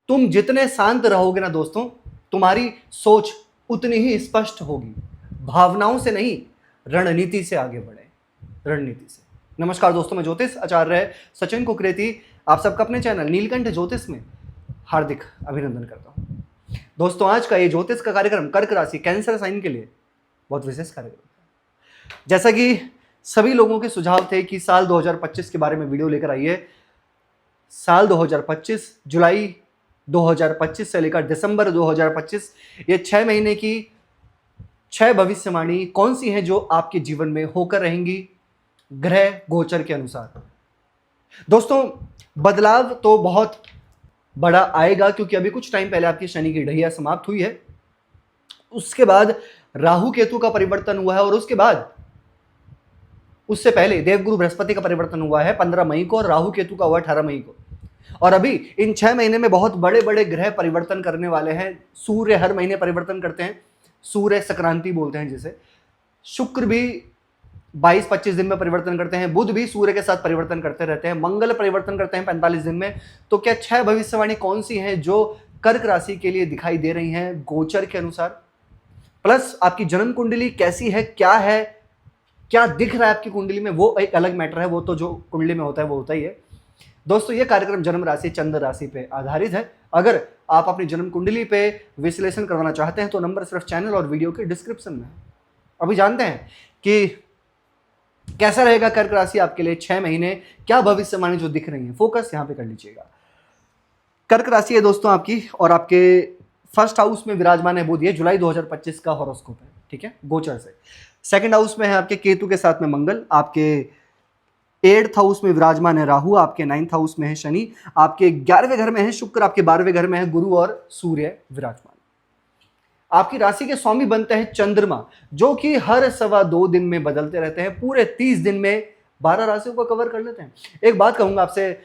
तुम जितने शांत रहोगे ना दोस्तों, तुम्हारी सोच उतनी ही स्पष्ट होगी। भावनाओं से नहीं, रणनीति से आगे बढ़े, रणनीति से। नमस्कार दोस्तों, मैं ज्योतिष आचार्य सचिन कुकरेती आप सबका अपने चैनल नीलकंठ ज्योतिष में हार्दिक अभिनंदन करता हूं। दोस्तों, आज का ये ज्योतिष का कार्यक्रम कर्क राशि कैंसर साइन के लिए बहुत विशेष कार्यक्रम है। जैसा कि सभी लोगों के सुझाव थे कि साल 2025 के बारे में वीडियो लेकर आइए। साल 2025, जुलाई 2025 से लेकर दिसंबर 2025, ये 6 महीने की 6 भविष्यवाणी कौन सी हैं जो आपके जीवन में होकर रहेंगी ग्रह गोचर के अनुसार। दोस्तों, बदलाव तो बहुत बड़ा आएगा, क्योंकि अभी कुछ टाइम पहले आपकी शनि की ढैया समाप्त हुई है। उसके बाद राहु केतु का परिवर्तन हुआ है, और उसके बाद उससे पहले देवगुरु बृहस्पति का परिवर्तन हुआ है 15 मई को, और राहु केतु का हुआ 18 मई को। और अभी इन 6 महीने में बहुत बड़े बड़े ग्रह परिवर्तन करने वाले हैं। सूर्य हर महीने परिवर्तन करते हैं, सूर्य संक्रांति बोलते हैं जिसे। शुक्र भी 22-25 दिन में परिवर्तन करते हैं, बुध भी सूर्य के साथ परिवर्तन करते रहते हैं, मंगल परिवर्तन करते हैं 45 दिन में। तो क्या 6 भविष्यवाणी कौन सी हैं जो कर्क राशि के लिए दिखाई दे रही हैं गोचर के अनुसार, प्लस आपकी जन्म कुंडली कैसी है, क्या दिख रहा है आपकी कुंडली में, वो एक अलग मैटर है। वो तो जो कुंडली में होता है वो होता ही है। दोस्तों, ये कार्यक्रम जन्म राशि चंद्र राशि पे आधारित है। अगर आप अपनी जन्म कुंडली पे विश्लेषण करवाना चाहते हैं तो नंबर सिर्फ चैनल और वीडियो के डिस्क्रिप्शन में है। अभी जानते हैं कि कैसा रहेगा कर्क राशि आपके लिए 6 महीने, क्या भविष्यवाणी जो दिख रही है। फोकस यहां पे कर लीजिएगा। कर्क राशि है दोस्तों आपकी, और आपके फर्स्ट हाउस में विराजमान है बुध। ये जुलाई 2025 का हॉरोस्कोप है, ठीक है, गोचर से। सेकंड हाउस में है आपके केतु के साथ में मंगल, आपके 8th हाउस में विराजमान है राहु, आपके 9th हाउस में है शनि, आपके 11वें घर में है शुक्र, आपके 12वें घर में है गुरु और सूर्य विराजमान। आपकी राशि के स्वामी बनते हैं चंद्रमा, जो कि हर 2.25 दिन में बदलते रहते हैं। पूरे 30 दिन में 12 राशियों को कवर कर लेते हैं। एक बात कहूंगा आपसे,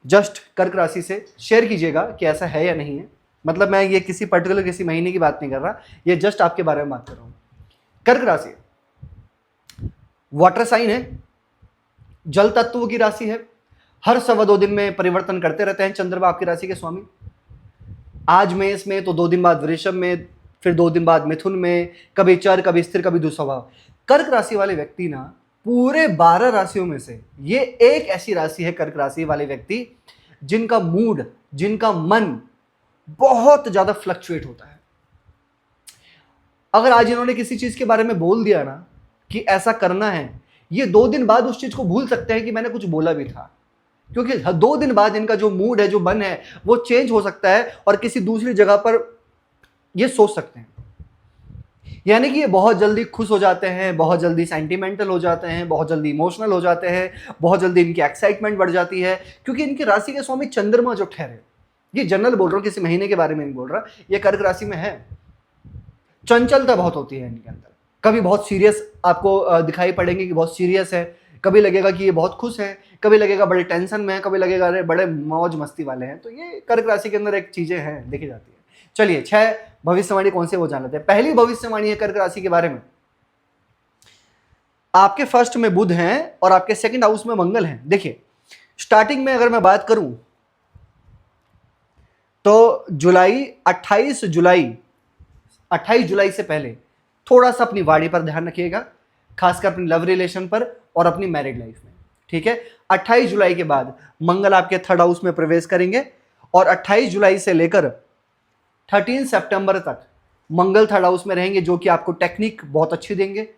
जस्ट कर्क राशि से शेयर कीजिएगा कि ऐसा है या नहीं है। मतलब मैं ये किसी पर्टिकुलर किसी महीने की बात नहीं कर रहा, ये जस्ट आपके बारे में बात कर रहा हूं। कर्क राशि वाटर साइन है, जल तत्व की राशि है, हर 2.25 दिन में परिवर्तन करते रहते हैं चंद्रमा आपकी राशि के स्वामी। आज मेष में, तो 2 दिन बाद वृषभ में, फिर 2 दिन बाद मिथुन में, कभी चर, कभी स्थिर, कभी दुस्वभाव। कर्क राशि वाले व्यक्ति ना, पूरे 12 राशियों में से ये एक ऐसी राशि है कर्क राशि वाले व्यक्ति जिनका मूड, जिनका मन बहुत ज्यादा फ्लक्चुएट होता है। अगर आज इन्होंने किसी चीज के बारे में बोल दिया ना कि ऐसा करना है, ये 2 दिन बाद उस चीज को भूल सकते हैं कि मैंने कुछ बोला भी था, क्योंकि 2 दिन बाद इनका जो मूड है, जो मन है, वो चेंज हो सकता है और किसी दूसरी जगह पर ये सोच सकते हैं। यानी कि ये बहुत जल्दी खुश हो जाते हैं, बहुत जल्दी सेंटिमेंटल हो जाते हैं, बहुत जल्दी इमोशनल हो जाते हैं, बहुत जल्दी इनकी एक्साइटमेंट बढ़ जाती है, क्योंकि इनकी राशि के स्वामी चंद्रमा जो ठहरे, ये जनरल बोल रहा हूं, किसी महीने के बारे में नहीं बोल रहा, ये कर्क राशि में है। चंचलता बहुत होती है इनके अंदर। कभी बहुत सीरियस आपको दिखाई पड़ेंगे कि बहुत सीरियस है, कभी लगेगा कि ये बहुत खुश है, कभी लगेगा बड़े टेंशन में है, कभी लगेगा अरे बड़े मौज मस्ती वाले हैं। तो ये कर्क राशि के अंदर एक चीजें हैं, देखी जाती है। चलिए, 6 भविष्यवाणी कौन से वो जान लेते हैं। पहली भविष्यवाणी है कर्क राशि के बारे में। आपके फर्स्ट में बुध हैं और आपके सेकंड हाउस में मंगल हैं। देखिए, स्टार्टिंग में अगर मैं बात करूं तो 28 जुलाई से पहले थोड़ा सा अपनी वाणी पर ध्यान रखिएगा, खासकर अपनी लव रिलेशन पर और अपनी मैरिड लाइफ में, ठीक है। 28 जुलाई के बाद मंगल आपके 3rd हाउस में प्रवेश करेंगे, और 28 जुलाई से लेकर 13 सितंबर तक मंगल 3rd हाउस में रहेंगे, जो कि आपको टेक्निक बहुत अच्छी देंगे।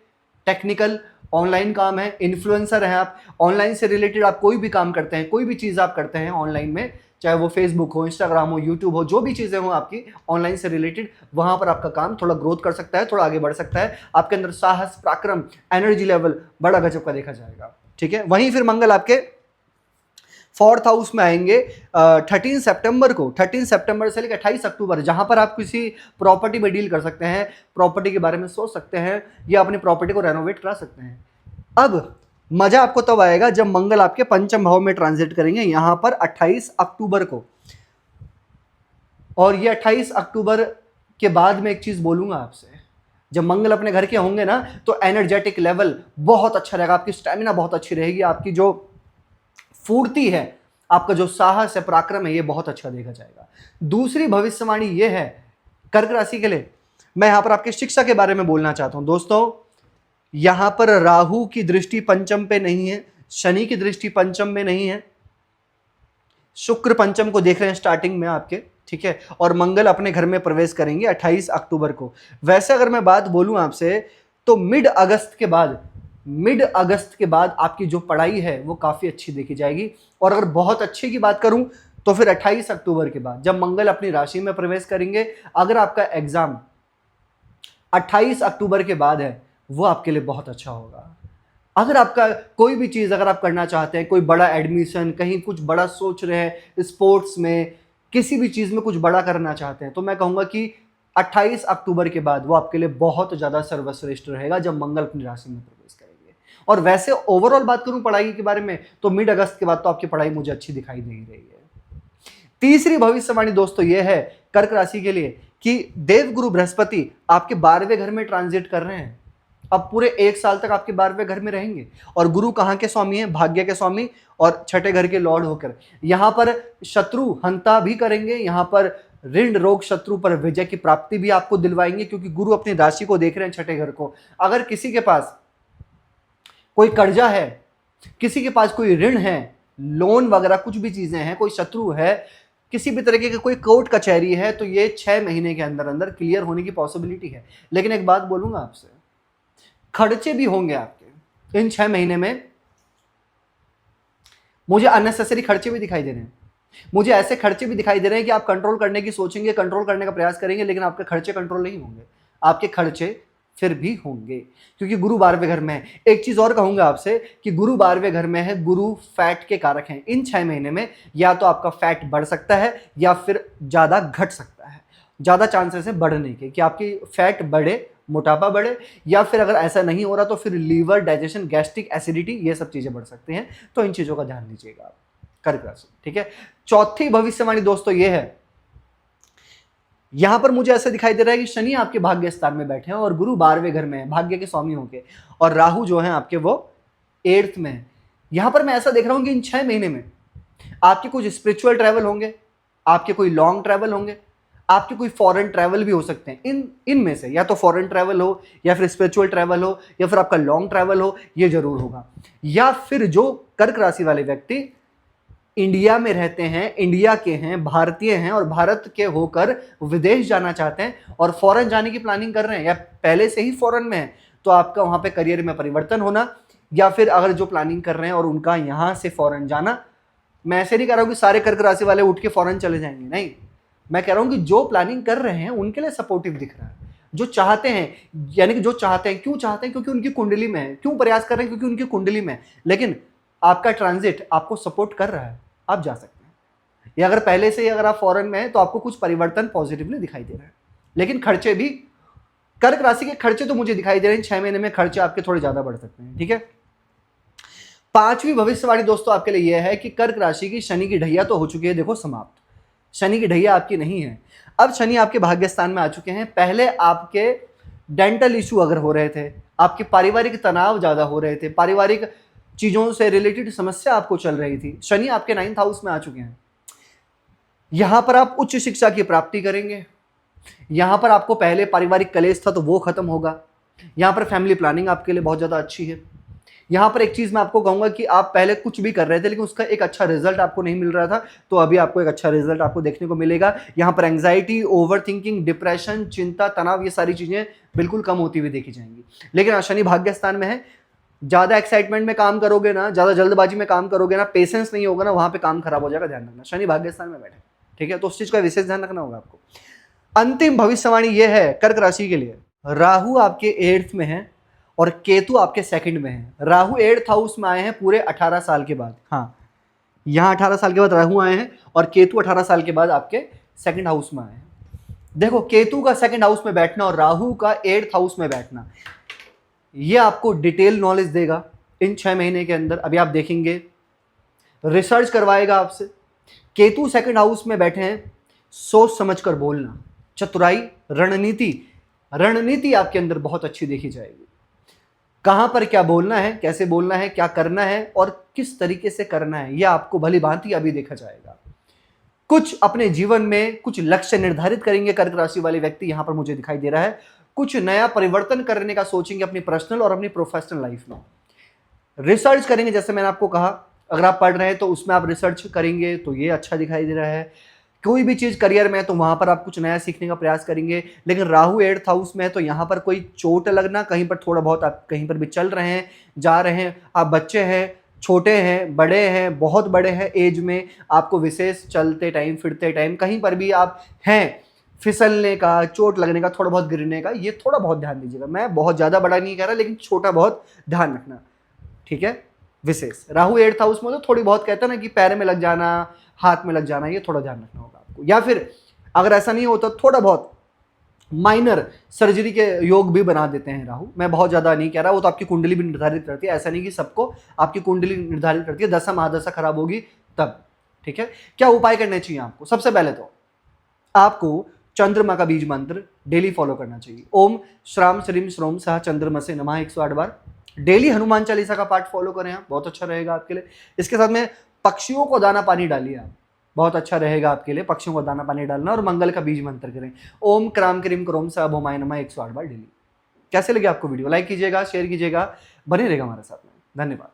टेक्निकल ऑनलाइन काम है, इन्फ्लुएंसर हैं आप, ऑनलाइन से रिलेटेड आप कोई भी काम करते हैं, कोई भी चीज़ आप करते हैं ऑनलाइन में, चाहे वो फेसबुक हो, इंस्टाग्राम हो, यूट्यूब हो, जो भी चीज़ें हो आपकी ऑनलाइन से रिलेटेड, वहां पर आपका काम थोड़ा ग्रोथ कर सकता है, थोड़ा आगे बढ़ सकता है। आपके अंदर साहस, पराक्रम, एनर्जी लेवल बड़ा गजब का देखा जाएगा, ठीक है। वहीं फिर मंगल आपके 4th हाउस में आएंगे 13 सितंबर को, 13 सितंबर से लेकर 28 अक्टूबर, जहां पर आप किसी प्रॉपर्टी में डील कर सकते हैं, प्रॉपर्टी के बारे में सोच सकते हैं, या अपनी प्रॉपर्टी को रेनोवेट करा सकते हैं। अब मजा आपको तब आएगा जब मंगल आपके पंचम भाव में ट्रांजिट करेंगे, यहां पर 28 अक्टूबर को। और ये 28 अक्टूबर के बाद में एक चीज बोलूंगा आपसे, जब मंगल अपने घर के होंगे ना, तो एनर्जेटिक लेवल बहुत अच्छा रहेगा, आपकी स्टेमिना बहुत अच्छी रहेगी, आपकी जो फूर्ति है आपका जो साहस है, पराक्रम है, ये बहुत अच्छा देखा जाएगा। दूसरी भविष्यवाणी ये है कर्क राशि के लिए, मैं यहां पर आपकी शिक्षा के बारे में बोलना चाहता हूं। दोस्तों, यहां पर राहु की दृष्टि पंचम पे नहीं है, शनि की दृष्टि पंचम में नहीं है, शुक्र पंचम को देख रहे हैं स्टार्टिंग में आपके, ठीक है, और मंगल अपने घर में प्रवेश करेंगे 28 अक्टूबर को। वैसे अगर मैं बात बोलूं आपसे तो मिड अगस्त के बाद आपकी जो पढ़ाई है वो काफी अच्छी देखी जाएगी। और अगर बहुत अच्छे की बात करूं तो फिर 28 अक्टूबर के बाद जब मंगल अपनी राशि में प्रवेश करेंगे, अगर आपका एग्जाम 28 अक्टूबर के बाद है वो आपके लिए बहुत अच्छा होगा। अगर आपका कोई भी चीज़ अगर आप करना चाहते हैं, कोई बड़ा एडमिशन, कहीं कुछ बड़ा सोच रहे हैं, स्पोर्ट्स में, किसी भी चीज़ में कुछ बड़ा करना चाहते हैं, तो मैं कहूँगा कि 28 अक्टूबर के बाद वो आपके लिए बहुत ज़्यादा सर्वश्रेष्ठ रहेगा जब मंगल अपनी राशि में प्रवेश करेंगे। और वैसे ओवरऑल बात करूँ पढ़ाई के बारे में तो मिड अगस्त के बाद तो आपकी पढ़ाई मुझे अच्छी दिखाई दे रही है। तीसरी भविष्यवाणी दोस्तों ये है कर्क राशि के लिए कि देवगुरु बृहस्पति आपके 12वें घर में ट्रांजिट कर रहे हैं। अब पूरे 1 साल तक आपके 12वें घर में रहेंगे। और गुरु कहाँ के स्वामी हैं? भाग्य के स्वामी और छठे घर के लॉर्ड होकर यहां पर शत्रु हंता भी करेंगे, यहां पर ऋण रोग शत्रु पर विजय की प्राप्ति भी आपको दिलवाएंगे, क्योंकि गुरु अपनी राशि को देख रहे हैं, छठे घर को। अगर किसी के पास कोई कर्जा है, किसी के पास कोई ऋण है, लोन वगैरह कुछ भी चीजें हैं, कोई शत्रु है, किसी भी तरीके की कोई कोर्ट कचहरी है, तो ये 6 महीने के अंदर अंदर क्लियर होने की पॉसिबिलिटी है। लेकिन एक बात बोलूंगा आपसे, खर्चे भी होंगे आपके इन 6 महीने में। मुझे अननेसेसरी खर्चे भी दिखाई दे रहे हैं, मुझे ऐसे खर्चे भी दिखाई दे रहे हैं कि आप कंट्रोल करने की सोचेंगे, कंट्रोल करने का प्रयास करेंगे, लेकिन आपके खर्चे कंट्रोल नहीं होंगे, आपके खर्चे फिर भी होंगे, क्योंकि गुरु 12वें घर में है। एक चीज और कहूंगा आपसे कि गुरु 12वें घर में है, गुरु फैट के कारक हैं। इन 6 महीने में या तो आपका फैट बढ़ सकता है या फिर ज्यादा घट सकता है। ज्यादा चांसेस है बढ़ने के, कि आपकी फैट बढ़े, मोटापा बढ़े, या फिर अगर ऐसा नहीं हो रहा तो फिर लीवर, डाइजेशन, गैस्ट्रिक, एसिडिटी, ये सब चीजें बढ़ सकती हैं। तो इन चीजों का ध्यान दीजिएगा आप कर्क राशि, ठीक है। चौथी भविष्यवाणी दोस्तों ये है, यहां पर मुझे ऐसा दिखाई दे रहा है कि शनि आपके भाग्य स्थान में बैठे हैं और गुरु 12वें घर में है, भाग्य के स्वामी होंगे, और राहु जो है आपके वो 8th में है। यहां पर मैं ऐसा देख रहा हूं कि इन 6 महीने में आपके कुछ स्पिरिचुअल ट्रैवल होंगे, आपके कोई लॉन्ग ट्रैवल होंगे, आपके कोई फॉरेन ट्रैवल भी हो सकते हैं। इनमें से या तो फॉरेन ट्रैवल हो, या फिर स्पिरिचुअल ट्रैवल हो, या फिर आपका लॉन्ग ट्रैवल हो, ये जरूर होगा। या फिर जो कर्क राशि वाले व्यक्ति इंडिया में रहते हैं, इंडिया के हैं, भारतीय हैं और भारत के होकर विदेश जाना चाहते हैं और फॉरेन जाने की प्लानिंग कर रहे हैं, या पहले से ही फॉरेन में है, तो आपका वहां पे करियर में परिवर्तन होना, या फिर अगर जो प्लानिंग कर रहे हैं और उनका यहां से फॉरेन जाना। मैं ऐसे नहीं कह रहा हूं कि सारे कर्क राशि वाले उठ के फॉरेन चले जाएंगे, नहीं, मैं कह रहा हूं कि जो प्लानिंग कर रहे हैं उनके लिए सपोर्टिव दिख रहा है। जो चाहते हैं, यानी कि जो चाहते हैं, क्यों चाहते हैं? क्योंकि उनकी कुंडली में है। क्यों प्रयास कर रहे हैं? क्योंकि उनकी कुंडली में है। लेकिन आपका ट्रांजिट आपको सपोर्ट कर रहा है, आप जा सकते हैं। या अगर पहले से ही अगर आप फॉरेन में हैं तो आपको कुछ परिवर्तन पॉजिटिवली दिखाई दे रहा है। लेकिन खर्चे भी, कर्क राशि के खर्चे तो मुझे दिखाई दे रहे हैं 6 महीने में खर्चे आपके थोड़े ज्यादा बढ़ सकते हैं, ठीक है। पांचवी भविष्यवाणी दोस्तों आपके लिए यह है कि कर्क राशि की शनि की ढैया तो हो चुकी है, देखो समाप्त। शनि की ढैया आपकी नहीं है। अब शनि आपके भाग्य स्थान में आ चुके हैं। पहले आपके डेंटल इशू अगर हो रहे थे, आपके पारिवारिक तनाव ज्यादा हो रहे थे, पारिवारिक चीजों से रिलेटेड समस्या आपको चल रही थी, शनि आपके 9th हाउस में आ चुके हैं। यहां पर आप उच्च शिक्षा की प्राप्ति करेंगे, यहां पर आपको पहले पारिवारिक कलेश था तो वो खत्म होगा, यहां पर फैमिली प्लानिंग आपके लिए बहुत ज्यादा अच्छी है। यहां पर एक चीज मैं आपको कहूंगा कि आप पहले कुछ भी कर रहे थे लेकिन उसका एक अच्छा रिजल्ट आपको नहीं मिल रहा था, तो अभी आपको एक अच्छा रिजल्ट आपको देखने को मिलेगा। यहां पर एंग्जाइटी, ओवर थिंकिंग, डिप्रेशन, चिंता, तनाव, ये सारी चीजें बिल्कुल कम होती हुई देखी जाएंगी। लेकिन शनि भाग्य स्थान में है, ज्यादा एक्साइटमेंट में काम करोगे ना, ज्यादा जल्दबाजी में काम करोगे ना, पेशेंस नहीं होगा ना, वहां पे काम खराब हो जाएगा, ध्यान रखना। शनि भाग्य स्थान में बैठे, ठीक है, तो उस चीज का विशेष ध्यान रखना होगा आपको। अंतिम भविष्यवाणी यह है कर्क राशि के लिए, राहु आपके 8th में है और केतु आपके 2nd में है। राहु 8th हाउस में आए हैं पूरे 18 साल के बाद। हाँ, यहां 18 साल के बाद राहु आए हैं और केतु 18 साल के बाद आपके 2nd हाउस में आए हैं। देखो, केतु का 2nd हाउस में बैठना और राहु का 8th हाउस में बैठना, ये आपको डिटेल नॉलेज देगा इन 6 महीने के अंदर। अभी आप देखेंगे, रिसर्च करवाएगा आपसे। केतु 2nd हाउस में बैठे हैं, सोच समझ कर बोलना, चतुराई, रणनीति आपके अंदर बहुत अच्छी देखी जाएगी। कहां पर क्या बोलना है, कैसे बोलना है, क्या करना है और किस तरीके से करना है यह आपको भली भांति अभी देखा जाएगा। कुछ अपने जीवन में कुछ लक्ष्य निर्धारित करेंगे कर्क राशि वाले व्यक्ति, यहां पर मुझे दिखाई दे रहा है। कुछ नया परिवर्तन करने का सोचेंगे अपनी पर्सनल और अपनी प्रोफेशनल लाइफ में। रिसर्च करेंगे, जैसे मैंने आपको कहा, अगर आप पढ़ रहे हैं तो उसमें आप रिसर्च करेंगे तो ये अच्छा दिखाई दे रहा है। कोई भी चीज करियर में है तो वहां पर आप कुछ नया सीखने का प्रयास करेंगे। लेकिन राहु 8th हाउस में है तो यहां पर कोई चोट लगना, कहीं पर थोड़ा बहुत आप कहीं पर भी चल रहे हैं, जा रहे हैं, आप बच्चे हैं, छोटे हैं, बड़े हैं, बहुत बड़े हैं एज में, आपको विशेष चलते टाइम फिरते टाइम कहीं पर भी आप हैं, फिसलने का, चोट लगने का, थोड़ा बहुत गिरने का, ये थोड़ा बहुत ध्यान दीजिएगा। मैं बहुत ज्यादा बड़ा नहीं कह रहा, लेकिन छोटा बहुत ध्यान रखना, ठीक है। विशेष राहु 8th हाउस में तो थोड़ी बहुत कहता है ना कि पैर में लग जाना, हाथ में लग जाना, ये थोड़ा ध्यान रखना होगा आपको। या फिर अगर ऐसा नहीं होता थोड़ा बहुत माइनर सर्जरी के योग भी बना देते हैं राहु। मैं बहुत ज्यादा नहीं कह रहा, वो तो आपकी कुंडली भी निर्धारित करती है, ऐसा नहीं कि सबको आपकी कुंडली निर्धारित करती है, दशा महादशा खराब होगी तब, ठीक है। क्या उपाय करने चाहिए आपको? सबसे पहले तो आपको चंद्रमा का बीज मंत्र डेली फॉलो करना चाहिए। ओम श्राम श्रीम श्रोम सह चंद्रमा से नमः 108 बार। डेली हनुमान चालीसा का पाठ फॉलो करें आप, बहुत अच्छा रहेगा आपके लिए। इसके साथ में पक्षियों को दाना पानी डालिए आप, बहुत अच्छा रहेगा आपके लिए, पक्षियों को दाना पानी डालना। और मंगल का बीज मंत्र करें, ओम क्राम क्रीम क्रोम सा भोमाय नमः 108 बार डेली। कैसे लगे आपको वीडियो? लाइक कीजिएगा, शेयर कीजिएगा, बने रहेगा हमारे साथ में। धन्यवाद।